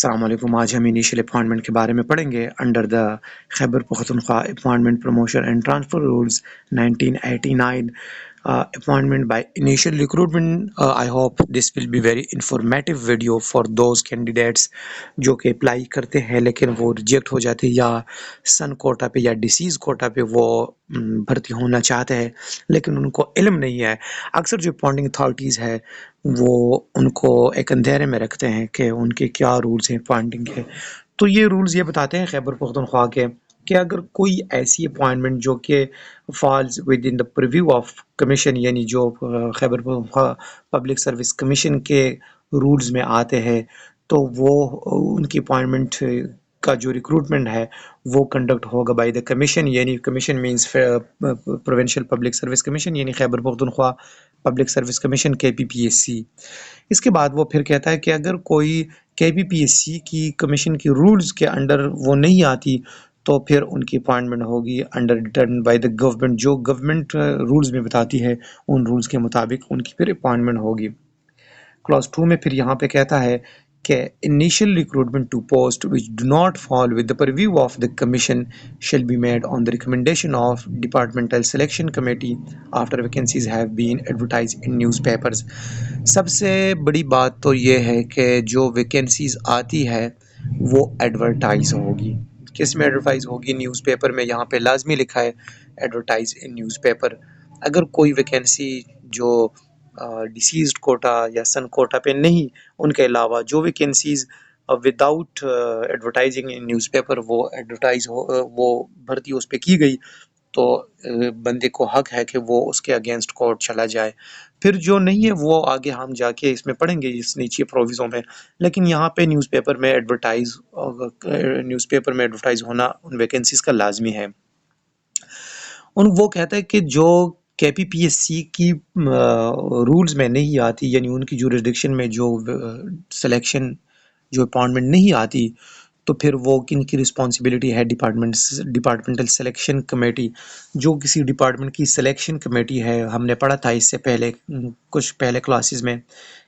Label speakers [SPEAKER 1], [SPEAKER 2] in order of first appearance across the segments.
[SPEAKER 1] अस्सलाम वालेकुम। आज हम इनिशियल अपॉइंटमेंट के बारे में पढ़ेंगे under the Khyber Pakhtunkhwa appointment promotion and transfer rules 1989 appointment by initial recruitment. I hope this will be very informative video for those candidates जो कि अप्लाई करते हैं लेकिन वो रिजेक्ट हो जाते हैं या सन कोटा पे या डिसीज़ कोटा पे वो भर्ती होना चाहते हैं लेकिन उनको इल्म नहीं है। अक्सर जो अपॉइंटिंग अथॉरिटीज़ है वो उनको एक अंधेरे में रखते हैं कि उनके क्या रूल्स हैं अपॉइंटिंग के। तो ये रूल्स ये बताते हैं खैबर पख्तूनख्वा के कि अगर कोई ऐसी अपॉइंटमेंट जो कि falls within the purview of commission यानी जो Khyber Pakhtunkhwa public service commission के रूल्स में आते हैं तो वो उनकी अपॉइंटमेंट का जो रिक्रूटमेंट है वो कंडक्ट होगा बाय द कमीशन, यानी commission means provincial public service commission यानी Khyber Pakhtunkhwa public service commission KPPSC। इसके बाद वो फिर कहता है कि अगर कोई KPPSC की कमीशन की रूल्स के अंडर वो नहीं आती तो फिर उनकी अपॉइंटमेंट होगी under determined bye the government, जो गवर्नमेंट रूल्स में बताती है उन रूल्स के मुताबिक उनकी फिर अपॉइंटमेंट होगी। क्लॉज 2 में फिर यहाँ पे कहता है कि initial recruitment to post which do not fall with the purview of the commission shall be made on the recommendation of departmental selection committee after vacancies have been advertised in newspapers। सबसे बड़ी बात तो ये है कि जो vacancies आती है वो एडवर्टाइज होगी। किस में एडवर्टाइज होगी? न्यूज़पेपर में। यहाँ पे लाजमी लिखा है एडवर्टाइज इन न्यूज़पेपर। अगर कोई वैकेंसी जो डिसीज्ड कोटा या सन कोटा पे नहीं, उनके अलावा जो वैकेंसीज विदाउट एडवर्टाइजिंग इन न्यूज़पेपर वो भर्ती उस पर की गई तो बंदे को हक है कि वो उसके अगेंस्ट कोर्ट चला जाए। फिर जो नहीं है वो आगे हम जाके इसमें पढ़ेंगे इस नीचे प्रोविज़ों में, लेकिन यहाँ पे न्यूज़पेपर में एडवर्टाइज होना उन वैकेंसीज का लाजमी है। वो कहता है कि जो KPPSC की रूल्स में नहीं आती यानी उनकी जुरिस्डिक्शन में जो सिलेक्शन जो अपॉइंटमेंट नहीं आती तो फिर वो किन की रिस्पॉन्सिबिलिटी है? डिपार्टमेंटल सिलेक्शन कमेटी, जो किसी डिपार्टमेंट की सिलेक्शन कमेटी है। हमने पढ़ा था इससे पहले कुछ पहले क्लासेस में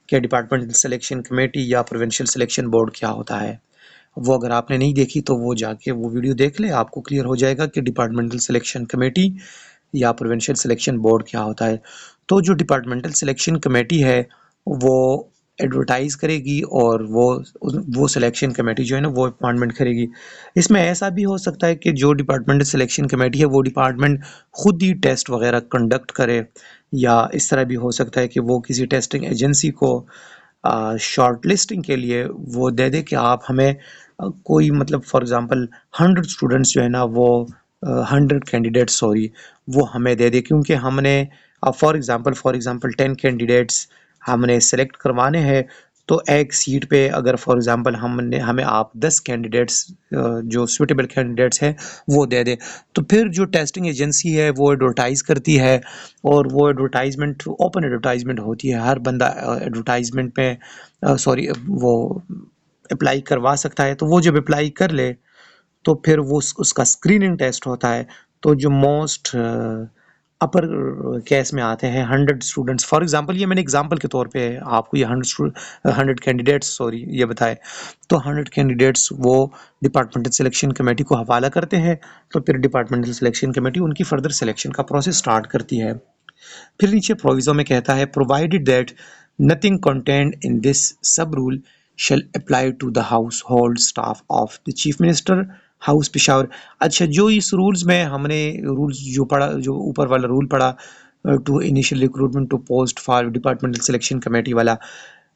[SPEAKER 1] कि डिपार्टमेंटल सिलेक्शन कमेटी या प्रोविंशियल सिलेक्शन बोर्ड क्या होता है। वो अगर आपने नहीं देखी तो वो जाके वो वीडियो देख ले, आपको क्लियर हो जाएगा कि डिपार्टमेंटल सिलेक्शन कमेटी या प्रोविंशियल सिलेक्शन बोर्ड क्या होता है। तो जो डिपार्टमेंटल सिलेक्शन कमेटी है वो एडवर्टाइज़ करेगी और वो सिलेक्शन कमेटी जो है ना वो अपॉइंटमेंट करेगी। इसमें ऐसा भी हो सकता है कि जो डिपार्टमेंटल सिलेक्शन कमेटी है वो डिपार्टमेंट खुद ही टेस्ट वगैरह कंडक्ट करे, या इस तरह भी हो सकता है कि वो किसी टेस्टिंग एजेंसी को शॉर्ट लिस्टिंग के लिए वो दे दे कि आप हमें कोई मतलब फॉर एग्ज़ाम्पल 100 स्टूडेंट्स जो है ना वो 100 कैंडिडेट्स वो हमें दे दे, क्योंकि हमने फॉर एग्ज़ाम्पल 10 कैंडिडेट्स हमने सेलेक्ट करवाने हैं तो एक सीट पे अगर फॉर एग्ज़ाम्पल हमें आप 10 कैंडिडेट्स जो सूटेबल कैंडिडेट्स हैं वो दे दे, तो फिर जो टेस्टिंग एजेंसी है वो एडवर्टाइज़ करती है और वो एडवर्टाइजमेंट ओपन एडवर्टाइजमेंट होती है। हर बंदा एडवर्टाइजमेंट में वो अप्लाई करवा सकता है। तो वो जब अप्लाई कर ले तो फिर वो उसका स्क्रीनिंग टेस्ट होता है। तो जो मोस्ट अपर केस में आते हैं 100 स्टूडेंट्स, फॉर एग्जांपल ये मैंने एग्जांपल के तौर पे आपको ये 100 कैंडिडेट्स ये बताए, तो 100 कैंडिडेट्स वो डिपार्टमेंटल सिलेक्शन कमेटी को हवाला करते हैं। तो फिर डिपार्टमेंटल सिलेक्शन कमेटी उनकी फर्दर सिलेक्शन का प्रोसेस स्टार्ट करती है। फिर नीचे प्रोविजो में कहता है provided that nothing contained in this sub rule shall apply to the household staff of the chief minister house Peshawar. अच्छा, जो इस रूल्स में हमने रूल्स जो पढ़ा, जो ऊपर वाला रूल पढ़ा to initial recruitment to post for departmental selection committee वाला,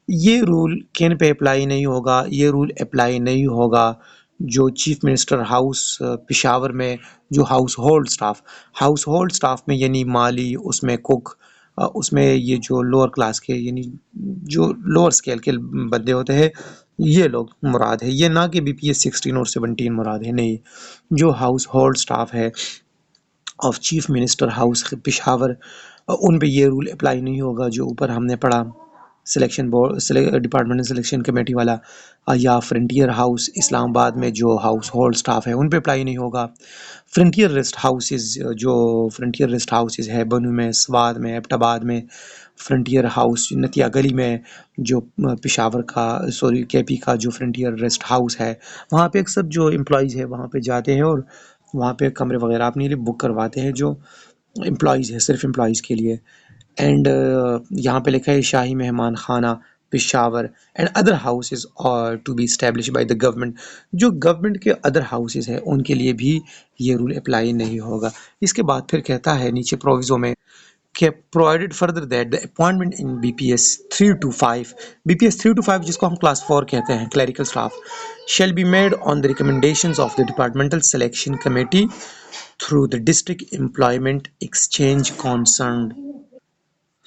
[SPEAKER 1] ये रूल किन पे अप्लाई नहीं होगा? ये रूल अप्लाई नहीं होगा जो चीफ मिनिस्टर हाउस पेशावर में जो हाउस होल्ड स्टाफ में यानी माली, उसमें कुक, उसमें ये जो लोअर क्लास के यानी जो लोअर स्केल के बंदे होते हैं ये लोग मुराद है। ये ना कि BPS 16 और 17 मुराद है, नहीं। जो हाउस होल्ड स्टाफ है of chief minister house Peshawar उन पे ये रूल अप्लाई नहीं होगा जो ऊपर हमने पढ़ा। Selection board, departmental selection committee वाला, या फ्रंटियर हाउस इस्लामाबाद में जो हाउस होल्ड स्टाफ है उन पे अप्लाई नहीं होगा। फ्रंटियर रेस्ट हाउसेज, जो फ्रंटियर रेस्ट हाउसेज है बनू में, स्वाद में, एबटाबाद में, फ्रंटियर हाउस नतिया गली में, जो पेशावर का, सॉरी केपी का जो फ्रंटियर रेस्ट हाउस है, वहाँ पे अक्सर जो एम्प्लॉयज़ है वहाँ पे जाते हैं और वहाँ पे कमरे वगैरह अपने लिए बुक करवाते हैं, जो एम्प्लॉयज़ है, सिर्फ एम्प्लॉयज़ के लिए। एंड यहाँ पे लिखा है Shahi Mehman Khana Peshawar and other houses or to be establish by the government. जो गवर्नमेंट के अदर हाउसेज हैं उनके लिए भी ये रूल अप्लाई नहीं होगा। इसके बाद फिर कहता है नीचे प्रोविजो में कि provided further that the appointment in BPS 3 to 5, BPS 3 to 5 जिसको हम क्लास 4 कहते हैं, clerical staff, shall be made on the recommendations of the departmental selection committee through the district employment exchange concerned।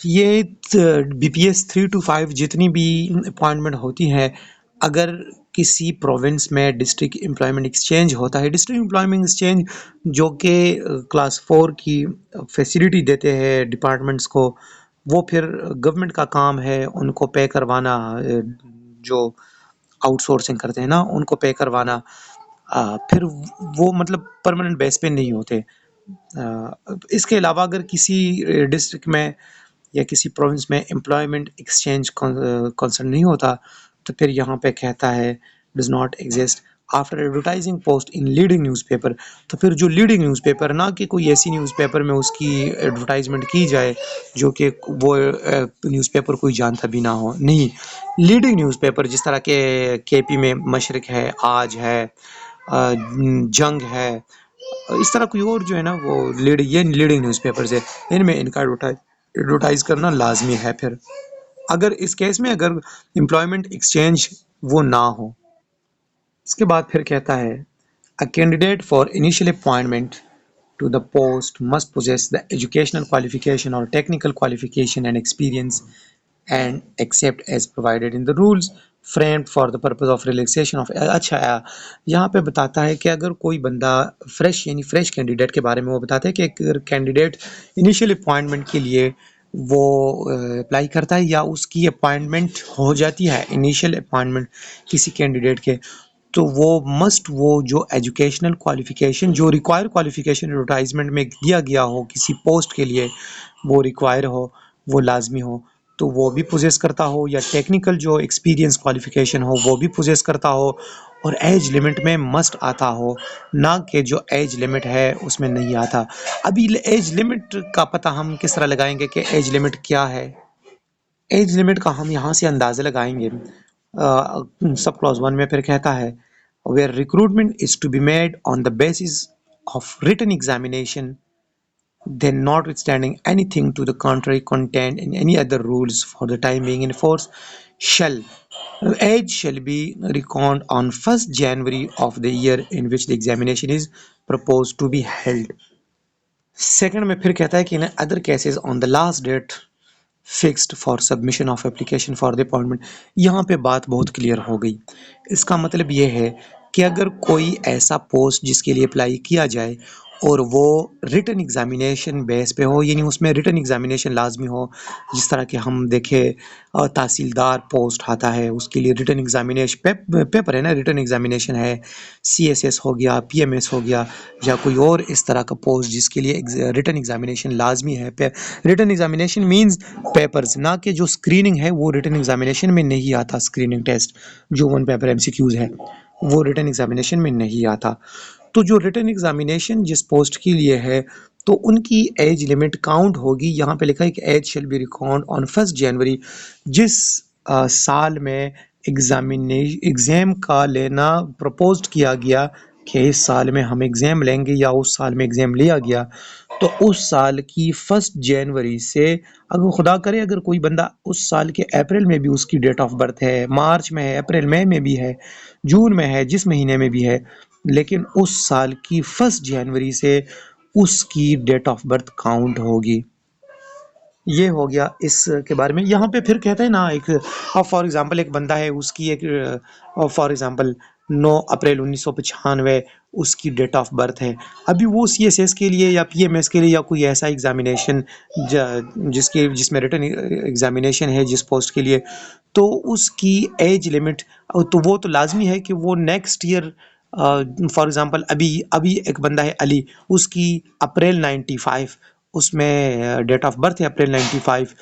[SPEAKER 1] ये BPS 3 to 5 जितनी भी appointment होती हैं, अगर किसी प्रोविंस में डिस्ट्रिक्ट एम्प्लॉयमेंट एक्सचेंज होता है, डिस्ट्रिक्ट एम्प्लॉयमेंट एक्सचेंज जो कि क्लास 4 की फैसिलिटी देते हैं डिपार्टमेंट्स को, वो फिर गवर्नमेंट का काम है उनको पे करवाना, जो आउटसोर्सिंग करते हैं ना उनको पे करवाना। फिर वो मतलब परमानेंट बेस पे नहीं होते। इसके अलावा अगर किसी डिस्ट्रिक्ट में या किसी प्रोविंस में एम्प्लॉयमेंट एक्सचेंज कंसर्न नहीं होता, तो फिर यहाँ पे कहता है does not exist after advertising post in leading newspaper. तो फिर जो लीडिंग न्यूज़पेपर, ना कि कोई ऐसी न्यूज़पेपर में उसकी एडवर्टाइजमेंट की जाए जो कि वो न्यूज़पेपर कोई जानता भी ना हो, नहीं, लीडिंग न्यूज़पेपर जिस तरह के केपी में मशरिक है, आज है, जंग है, इस तरह कोई और जो है ना वो ये लीडिंग न्यूज़पेपर्स है, इनमें इनका एडवर्टाइज करना लाजमी है। फिर अगर इस केस में अगर एम्प्लॉयमेंट एक्सचेंज वो ना हो। इसके बाद फिर कहता है a candidate for initial appointment to the post must possess the educational qualification or technical qualification and experience and except as provided in the rules framed for the purpose of relaxation of। अच्छा, यहाँ पे बताता है कि अगर कोई बंदा fresh, यानी फ्रेश कैंडिडेट के बारे में वो बताता है कि अगर कैंडिडेट इनिशियल अपॉइंटमेंट के लिए वो अप्लाई करता है या उसकी अपॉइंटमेंट हो जाती है, इनिशियल अपॉइंटमेंट किसी कैंडिडेट के, तो वो मस्ट, वो जो एजुकेशनल क्वालिफिकेशन, जो रिक्वायर क्वालिफिकेशन एडवर्टाइजमेंट में दिया गया हो किसी पोस्ट के लिए, वो रिक्वायर हो, वो लाजमी हो, तो वो भी पोजेस करता हो, या टेक्निकल जो एक्सपीरियंस क्वालिफिकेशन हो वो भी पोजेस करता हो, और एज लिमिट में मस्ट आता हो, ना कि जो एज लिमिट है उसमें नहीं आता। अभी एज लिमिट का पता हम किस तरह लगाएंगे कि एज लिमिट क्या है? एज लिमिट का हम यहाँ से अंदाज़ा लगाएंगे। सब क्लॉज 1 में फिर कहता है where recruitment is to be made on the basis of written examination then notwithstanding anything to the contrary contained in any other rules for the time being in force, shall age shall be reckoned on 1st January of the year in which the examination is proposed to be held। Second में फिर कहता है कि in other cases on the last date fixed for submission of application for the appointment. यहाँ पे बात बहुत clear हो गई। इसका मतलब ये है कि अगर कोई ऐसा पोस्ट जिसके लिए अप्लाई किया जाए और वो रिटन एग्जामिनेशन बेस पे हो, यानी उसमें रिटन एग्जामिनेशन लाजमी हो, जिस तरह के हम देखें तहसीलदार पोस्ट आता है उसके लिए रिटन एग्जामिनेशन पेपर है ना, रिटन एग्जामिनेशन है, सीएसएस हो गया, पीएमएस हो गया, या कोई और इस तरह का पोस्ट जिसके लिए रिटन एग्जामिनेशन लाजमी है। रिटन एग्जामिनेशन मींस पेपर्स, ना कि जो स्क्रीनिंग है वो रिटन एग्जामिनेशन में नहीं आता। स्क्रीनिंग टेस्ट जो 1 पेपर एमसीक्यूज है वो रिटन एग्जामिनेशन में नहीं आता। तो जो रिटन एग्जामिनेशन जिस पोस्ट के लिए है तो उनकी एज लिमिट काउंट होगी। यहाँ पे लिखा है कि age shall be record on 1st January, जिस साल में एग्ज़ाम का लेना प्रपोज्ड किया गया कि इस साल में हम एग्ज़ाम लेंगे या उस साल में एग्ज़ाम लिया गया, तो उस साल की 1st जनवरी से, अगर खुदा करे अगर कोई बंदा उस साल के अप्रैल में भी उसकी डेट ऑफ बर्थ है, मार्च में है, अप्रैल मई में भी है, जून में है, जिस महीने में भी है, लेकिन उस साल की 1st जनवरी से उसकी डेट ऑफ बर्थ काउंट होगी। ये हो गया इसके बारे में। यहाँ पे फिर कहते हैं ना, एक फॉर एग्जांपल एक बंदा है उसकी एक फॉर एग्जांपल 9 अप्रैल 1995 उसकी डेट ऑफ बर्थ है। अभी वो सीएसएस के लिए या पीएमएस के लिए या कोई ऐसा एग्ज़ामिनेशन जिसमें रिटन एग्ज़ामिनेशन है जिस पोस्ट के लिए, तो उसकी एज लिमिट, तो वो तो लाज़मी है कि वो नेक्स्ट ईयर, फॉर एग्ज़ाम्पल अभी अभी एक बंदा है अली, उसकी अप्रैल 95 उसमें डेट ऑफ बर्थ है, अप्रैल 95।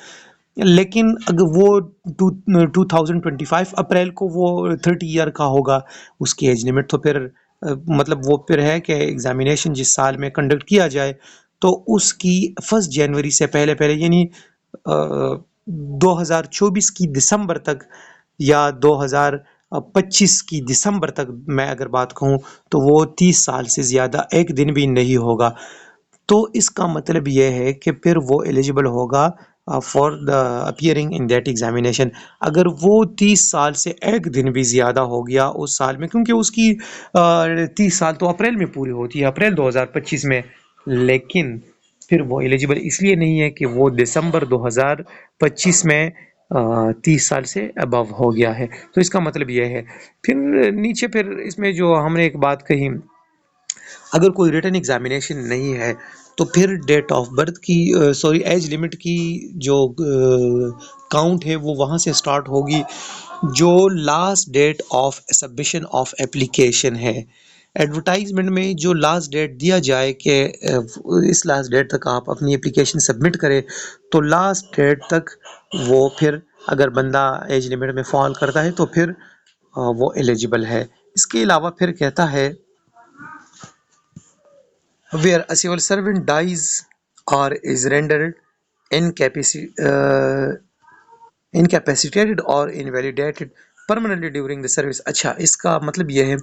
[SPEAKER 1] लेकिन अगर वो 2025 अप्रैल को वो 30 ईयर का होगा उसकी एज लिमिट, तो फिर मतलब वो फिर है कि एग्जामिनेशन जिस साल में कंडक्ट किया जाए तो उसकी 1 जनवरी से पहले पहले, यानी 2024 की दिसंबर तक या 2025 की दिसंबर तक मैं अगर बात कहूँ, तो वो 30 साल से ज़्यादा एक दिन भी नहीं होगा। तो इसका मतलब ये है कि फिर वो एलिजिबल होगा for the appearing in that examination. अगर वो 30 साल से एक दिन भी ज़्यादा हो गया उस साल में, क्योंकि उसकी 30 साल तो अप्रैल में पूरी होती है, अप्रैल 2025 में, लेकिन फिर वो एलिजिबल इसलिए नहीं है कि वो दिसंबर 2025 में 30 साल से अबव हो गया है। तो इसका मतलब ये है। फिर नीचे फिर इसमें जो हमने एक बात कही, अगर कोई रिटन एग्जामिनेशन नहीं है तो फिर डेट ऑफ बर्थ की, सॉरी, एज लिमिट की जो काउंट है वो वहाँ से स्टार्ट होगी जो last date of submission of application है। एडवर्टाइजमेंट में जो लास्ट डेट दिया जाए कि इस लास्ट डेट तक आप अपनी एप्लीकेशन सबमिट करें, तो लास्ट डेट तक वो फिर अगर बंदा एज लिमिट में फॉल करता है तो फिर वो एलिजिबल है। इसके अलावा फिर कहता है, where a civil servant dies or is rendered uh, incapacitated or invalidated permanently during the service। अच्छा, इसका मतलब यह है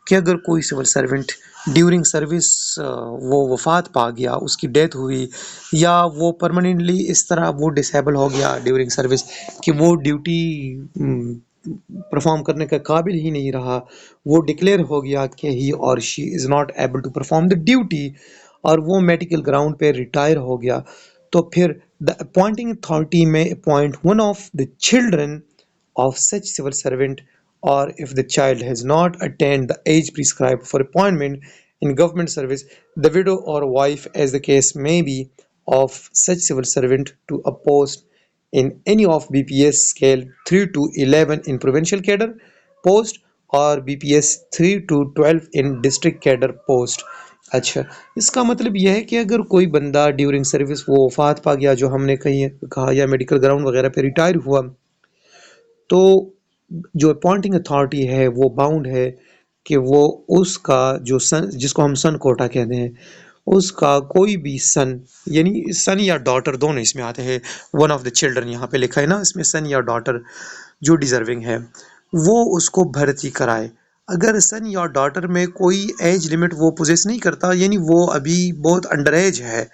[SPEAKER 1] कि अगर कोई सिविल सर्वेंट ड्यूरिंग सर्विस वो वफात पा गया, उसकी डेथ हुई, या वो परमानेंटली इस तरह वो डिसेबल हो गया ड्यूरिंग सर्विस कि वो ड्यूटी परफॉर्म करने का काबिल ही नहीं रहा, वो डिक्लेयर हो गया कि he or she is not able to perform the duty, और वो मेडिकल ग्राउंड पे रिटायर हो गया, तो फिर the appointing authority may appoint one of the children of such civil servant, or if the child has not attained the age prescribed for appointment in government service, the widow or wife, as the case may be, of such civil servant to a post in any of BPS scale 3 to 11 in provincial cadre post और BPS 3 to 12 in district cadre post। अच्छा, इसका मतलब यह है कि अगर कोई बंदा ड्यूरिंग सर्विस वो वफात पा गया, जो हमने कहा, या मेडिकल ग्राउंड वगैरह पे रिटायर हुआ, तो जो अपॉइंटिंग अथॉरिटी है वो बाउंड है कि वो उसका जो सन, जिसको हम सन कोटा कहते हैं, उसका कोई भी सन, यानी सन या डॉटर दोनों इसमें आते हैं, वन ऑफ द चिल्ड्रन यहाँ पे लिखा है ना, इसमें सन या डॉटर जो डिजर्विंग है वो उसको भर्ती कराए। अगर सन या डॉटर में कोई एज लिमिट वो पोजेस नहीं करता, यानी वो अभी बहुत अंडर एज है,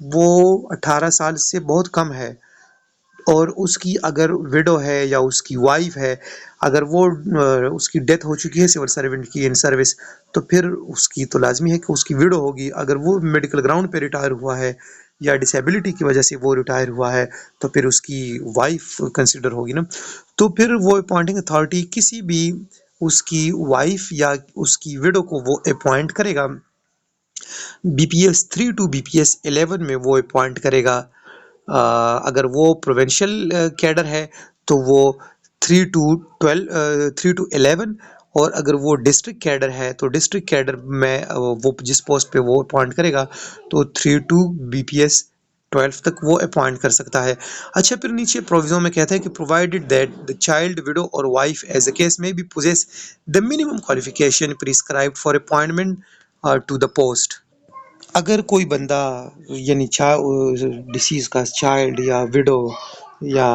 [SPEAKER 1] वो 18 साल से बहुत कम है, और उसकी अगर विडो है या उसकी वाइफ है, अगर वो उसकी डेथ हो चुकी है सिविल सर्वेंट की इन सर्विस, तो फिर उसकी तो लाजमी है कि उसकी विडो होगी। अगर वो मेडिकल ग्राउंड पे रिटायर हुआ है या डिसेबिलिटी की वजह से वो रिटायर हुआ है, तो फिर उसकी वाइफ कंसिडर होगी ना। तो फिर वो अपॉइंटिंग अथॉरिटी किसी भी उसकी वाइफ या उसकी विडो को वो अपॉइंट करेगा, BPS 3 टू BPS 11 में वो अपॉइंट करेगा। अगर वो प्रोविंशियल कैडर है तो वो 3 to 11, और अगर वो डिस्ट्रिक्ट कैडर है तो डिस्ट्रिक्ट कैडर में वो जिस पोस्ट पे वो अपॉइंट करेगा तो 3 to BPS 12 तक वो अपॉइंट कर सकता है। अच्छा, फिर नीचे प्रोविजन में कहता है कि provided that the child, widow or wife as a case may be possess the minimum qualification prescribed for appointment to the post. अगर कोई बंदा, यानी डिसीज का चाइल्ड या विडो या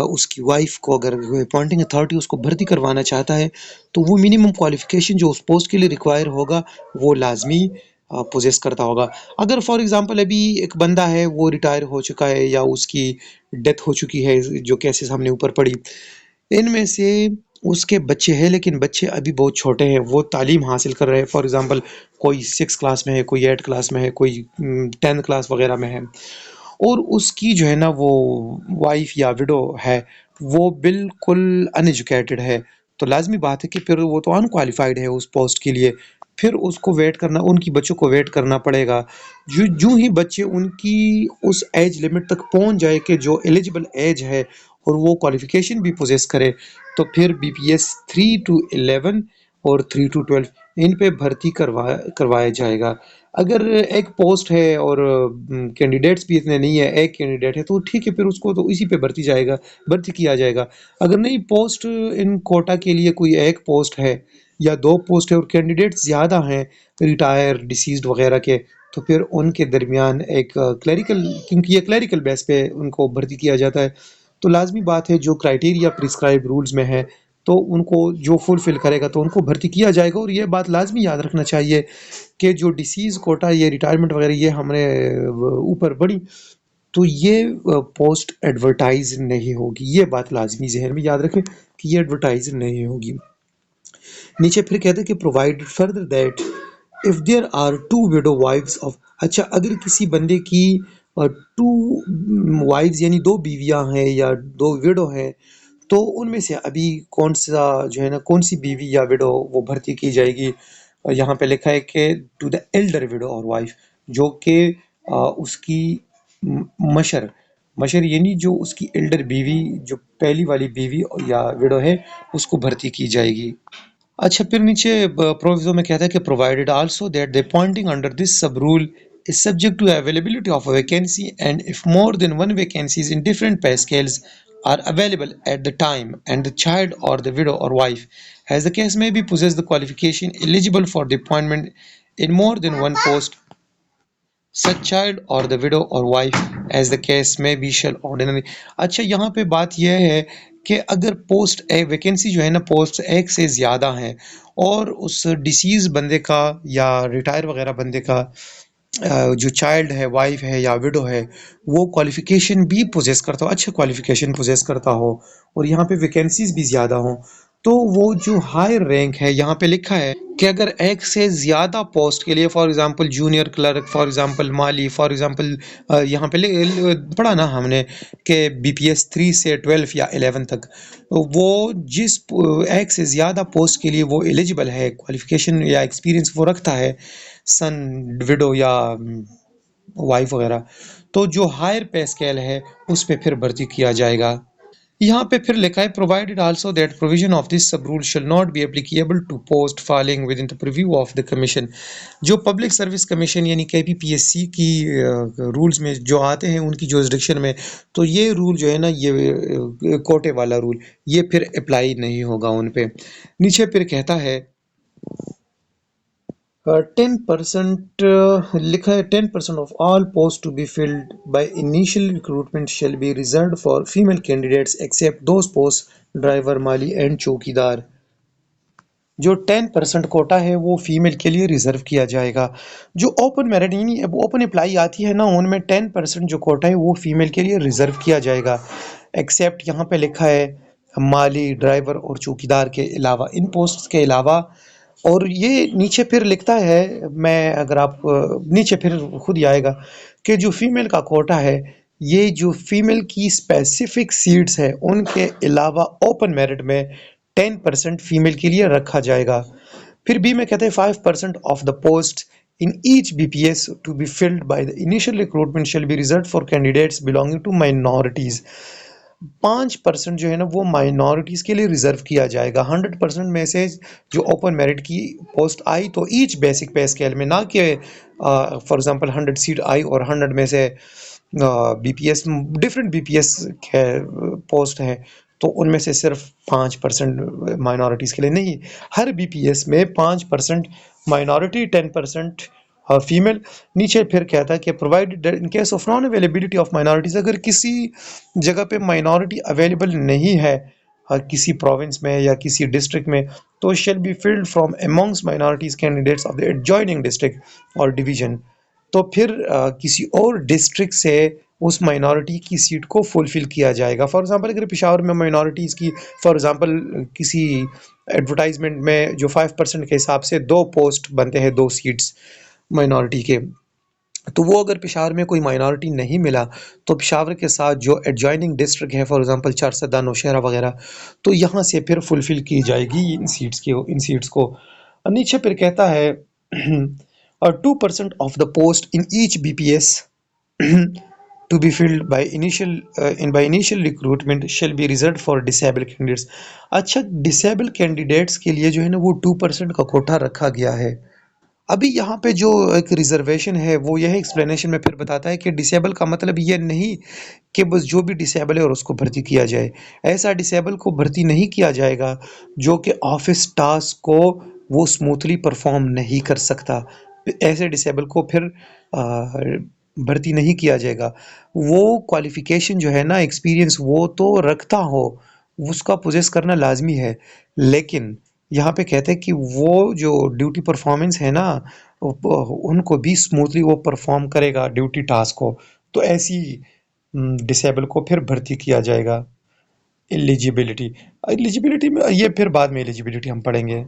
[SPEAKER 1] उसकी वाइफ को अगर अपॉइंटिंग अथॉरिटी उसको भर्ती करवाना चाहता है, तो वो मिनिमम क्वालिफिकेशन जो उस पोस्ट के लिए रिक्वायर होगा वो लाजमी पोजेस करता होगा। अगर फॉर एग्जांपल अभी एक बंदा है वो रिटायर हो चुका है या उसकी डेथ हो चुकी है, जो केसेस हमने ऊपर पढ़ी, इनमें से उसके बच्चे हैं लेकिन बच्चे अभी बहुत छोटे हैं, वो तालीम हासिल कर रहे हैं, फॉर एग्जांपल कोई 6 क्लास में है, कोई 8 क्लास में है, कोई 10 क्लास वगैरह में है, और उसकी जो है ना वो वाइफ या विडो है वो बिल्कुल अनएजुकेटेड है, तो लाज़मी बात है कि फिर वो तो अनक्वालिफ़ाइड है उस पोस्ट के लिए। फिर उसको वेट करना उनकी बच्चों को वेट करना पड़ेगा। यूँ ही बच्चे उनकी उस एज लिमिट तक पहुँच जाए कि जो एलिजिबल एज है और वो क्वालिफ़िकेशन भी पोज़ेस करे, तो फिर बीपीएस 3 टू 11 और 3 टू 12 इन पे भर्ती करवाया जाएगा। अगर एक पोस्ट है और कैंडिडेट्स भी इतने नहीं है, एक कैंडिडेट है, तो ठीक है, फिर उसको तो इसी पे भर्ती किया जाएगा। अगर नहीं, पोस्ट इन कोटा के लिए कोई एक पोस्ट है या दो पोस्ट है और कैंडिडेट्स ज़्यादा हैं, रिटायर डिसीज्ड वगैरह के, तो फिर उनके दरमियान एक क्लरिकल, क्योंकि ये क्लरिकल बेस पे उनको भर्ती किया जाता है, तो लाजमी बात है जो क्राइटेरिया प्रिस्क्राइब रूल्स में है, तो उनको जो फुलफिल करेगा तो उनको भर्ती किया जाएगा। और ये बात लाजमी याद रखना चाहिए कि जो डिसीज़ कोटा, ये रिटायरमेंट वगैरह, ये हमने ऊपर बढ़ी, तो ये पोस्ट एडवर्टाइज नहीं होगी। ये बात लाजमी जहन में याद रखें कि ये एडवर्टाइज नहीं होगी। नीचे फिर कहते हैं कि provided further that if there are two widow wives of, अच्छा, अगर किसी बंदे की टू वाइव्स यानी दो बीवियां हैं या दो विडो हैं, तो उनमें से अभी कौन सा जो है ना, कौन सी बीवी या विडो वो भर्ती की जाएगी। यहाँ पे लिखा है कि to the Elder window or wife, जो कि उसकी मशर मशर यानी जो उसकी एल्डर बीवी, जो पहली वाली बीवी या विडो है, उसको भर्ती की जाएगी। अच्छा, फिर नीचे प्रोविजो में कहता है कि provided also that the appointing under this sub rule is subject to availability of a vacancy, and if more than one vacancies in different pay scales are available at the time and the child or the widow or wife, as the case may be, possess the qualification eligible for the appointment in more than one post, such child or the widow or wife, as the case may be, shall ordinary। अच्छा, यहाँ पे बात यह है कि अगर post एक vacancy जो है ना, पोस्ट एक से ज़्यादा है और उस डिसीज़ बंदे का या रिटायर वगैरह बंदे का जो चाइल्ड है, वाइफ है या विडो है, वो क्वालिफिकेशन भी पोजेस करता हो, अच्छा क्वालिफिकेशन पोजेस करता हो, और यहाँ पे वैकेंसीज भी ज़्यादा हो, तो वो जो हायर रैंक है, यहाँ पे लिखा है कि अगर एक से ज़्यादा पोस्ट के लिए, for example junior clerk, for example Mali, for example यहाँ पे पढ़ा ना हमने कि बीपीएस 3 से 12 या 11 तक, तो वो जिस एक से ज़्यादा पोस्ट के लिए वो एलिजिबल है, क्वालिफिकेशन या एक्सपीरियंस वो रखता है, सन, विडो या वाइफ वगैरह, तो जो हायर पे स्केल है उस पे फिर भर्ती किया जाएगा। यहाँ पे फिर लिखा है provided also that provision of this sub rule shall not be applicable to post filling within the purview of the commission. जो पब्लिक सर्विस कमीशन यानी केपीपीएससी की रूल्स में जो आते हैं उनकी जुरिसडिक्शन में, तो ये रूल जो है ना, ये कोटे वाला रूल, ये फिर अप्लाई नहीं होगा उन पे। नीचे फिर कहता है 10% लिखा है 10% of all posts to be filled by initial recruitment shall be reserved for female candidates except those posts driver, Mali and चौकीदार। जो 10% कोटा है वो फीमेल के लिए रिजर्व किया जाएगा। जो ओपन मेरिट यानी अब ओपन अप्लाई आती है ना, उनमें 10% जो कोटा है वो फीमेल के लिए रिजर्व किया जाएगा, एक्सेप्ट यहाँ पे लिखा है माली, ड्राइवर और चौकीदार के अलावा, इन पोस्ट के अलावा। और ये नीचे फिर लिखता है, मैं अगर आप नीचे फिर खुद ही आएगा कि जो फीमेल का कोटा है, ये जो फीमेल की स्पेसिफिक सीट्स है उनके अलावा ओपन मेरिट में 10% फीमेल के लिए रखा जाएगा। फिर बी में कहते हैं 5% of the post in each BPS to be filled by the initial recruitment shall be reserve for candidates belonging to minorities. 5% जो है ना वो माइनॉरिटीज के लिए रिजर्व किया जाएगा। 100% में से जो ओपन मेरिट की पोस्ट आई, तो ईच बेसिक पे स्केल में, ना कि फॉर एग्जांपल 100 सीट आई और 100 में से बीपीएस, डिफरेंट बीपीएस के पोस्ट हैं, तो उनमें से सिर्फ 5% माइनॉरिटीज़ के लिए नहीं, हर बीपीएस में 5% माइनॉरिटी, 10% फीमेल। नीचे फिर कहता है कि provided in case of non availability of minorities, अगर किसी जगह पे माइनॉरिटी अवेलेबल नहीं है किसी प्रोविंस में या किसी डिस्ट्रिक्ट में, तो shall be filled from amongst minorities candidates of the adjoining district और डिवीजन। तो फिर किसी और डिस्ट्रिक्ट से उस माइनॉरिटी की सीट को फुलफिल किया जाएगा। फॉर एग्जांपल अगर पेशावर में माइनॉरिटीज़ की, फॉर एग्जांपल किसी एडवर्टाइजमेंट में जो 5% के हिसाब से 2 पोस्ट बनते हैं, 2 सीट्स माइनॉरिटी के, तो वो अगर पेशावर में कोई माइनॉरिटी नहीं मिला, तो पेशावर के साथ जो एडजॉइनिंग डिस्ट्रिक्ट है, फॉर एग्जांपल चारसदा, नौशहरा वगैरह, तो यहाँ से फिर फुलफिल की जाएगी इन सीट्स को। नीचे फिर कहता है 2% of the post in each BPS to be filled by initial recruitment shall be reserved for disabled candidates। अच्छा, डिसेबल कैंडिडेट्स के लिए जो है ना वो 2% का कोटा रखा गया है। अभी यहाँ पे जो एक रिजर्वेशन है वो यह एक्सप्लेनेशन में फिर बताता है कि डिसेबल का मतलब ये नहीं कि बस जो भी डिसेबल है और उसको भर्ती किया जाए। ऐसा डिसेबल को भर्ती नहीं किया जाएगा जो कि ऑफिस टास्क को वो स्मूथली परफॉर्म नहीं कर सकता। ऐसे डिसेबल को फिर भर्ती नहीं किया जाएगा। वो क्वालिफिकेशन जो है ना, एक्सपीरियंस वो तो रखता हो, उसका पोजेस करना लाजमी है। लेकिन यहाँ पे कहते हैं कि वो जो ड्यूटी परफॉर्मेंस है ना, उनको भी स्मूथली वो परफॉर्म करेगा ड्यूटी टास्क को, तो ऐसी डिसेबल को फिर भर्ती किया जाएगा। एलिजिबिलिटी, एलिजिबिलिटी में ये फिर बाद में एलिजिबिलिटी हम पढ़ेंगे।